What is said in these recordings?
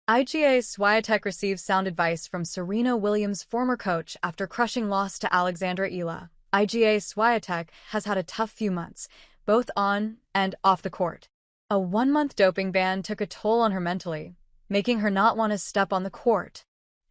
IGA Swiatek receives sound advice from Serena Williams' former coach after crushing loss to Alexandra Eala. IGA Swiatek has had a tough few months, both on and off the court. A one-month doping ban took a toll on her mentally, making her not want to step on the court.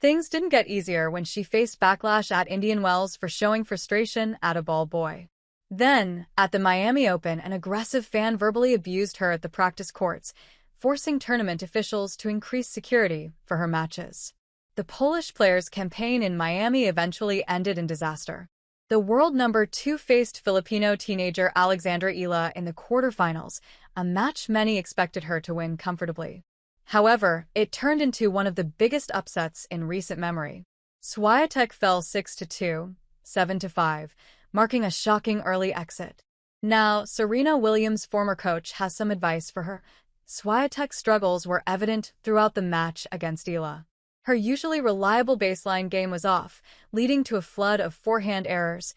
Things didn't get easier when she faced backlash at Indian Wells for showing frustration at a ball boy. Then, at the Miami Open, an aggressive fan verbally abused her at the practice courts, forcing tournament officials to increase security for her matches. The Polish player's campaign in Miami eventually ended in disaster. The world number 2 faced Filipino teenager Alexandra Eala in the quarterfinals, a match many expected her to win comfortably. However, it turned into one of the biggest upsets in recent memory. Swiatek fell 6-2, 7-5, marking a shocking early exit. Now, Serena Williams' former coach has some advice for her. Swiatek's struggles were evident throughout the match against Eala. Her usually reliable baseline game was off, leading to a flood of forehand errors,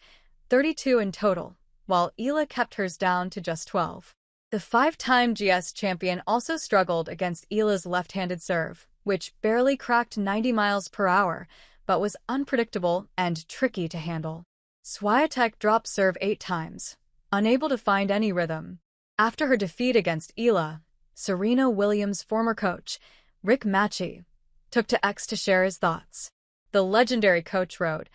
32 in total, while Eala kept hers down to just 12. The 5-time GS champion also struggled against Eala's left-handed serve, which barely cracked 90 miles per hour, but was unpredictable and tricky to handle. Swiatek dropped serve 8 times, unable to find any rhythm. After her defeat against Eala, Serena Williams' former coach, Rick Machi, took to X to share his thoughts. The legendary coach wrote,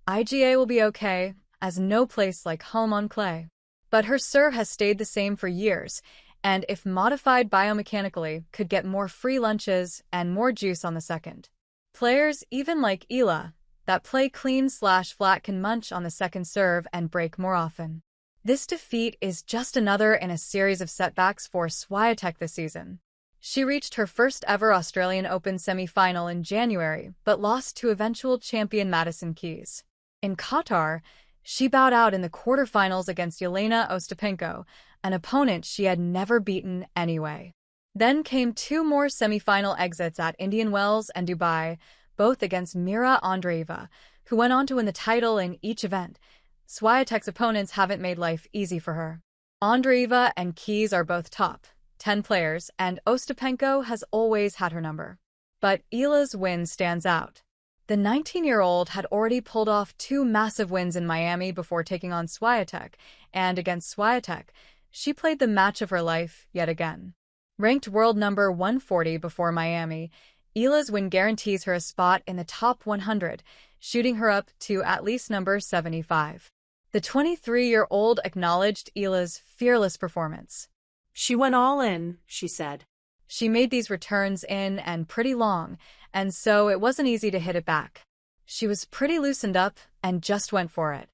"IGA will be okay, as no place like home on clay. But her serve has stayed the same for years, and if modified biomechanically, could get more free lunches and more juice on the second. Players, even like Eala, that play clean/flat can munch on the second serve and break more often." This defeat is just another in a series of setbacks for Swiatek this season. She reached her first ever Australian Open semi-final in January, but lost to eventual champion Madison Keys. In Qatar, she bowed out in the quarterfinals against Jelena Ostapenko, an opponent she had never beaten anyway. Then came 2 more semi-final exits at Indian Wells and Dubai, both against Mira Andreeva, who went on to win the title in each event. Swiatek's opponents haven't made life easy for her. Andreeva and Keys are both top 10 players, and Ostapenko has always had her number. But Eala's win stands out. The 19-year-old had already pulled off 2 massive wins in Miami before taking on Swiatek, and against Swiatek, she played the match of her life yet again. Ranked world number 140 before Miami, Eala's win guarantees her a spot in the top 100, shooting her up to at least number 75. The 23-year-old acknowledged Eala's fearless performance. "She went all in," she said. "She made these returns in and pretty long, and so it wasn't easy to hit it back. She was pretty loosened up and just went for it."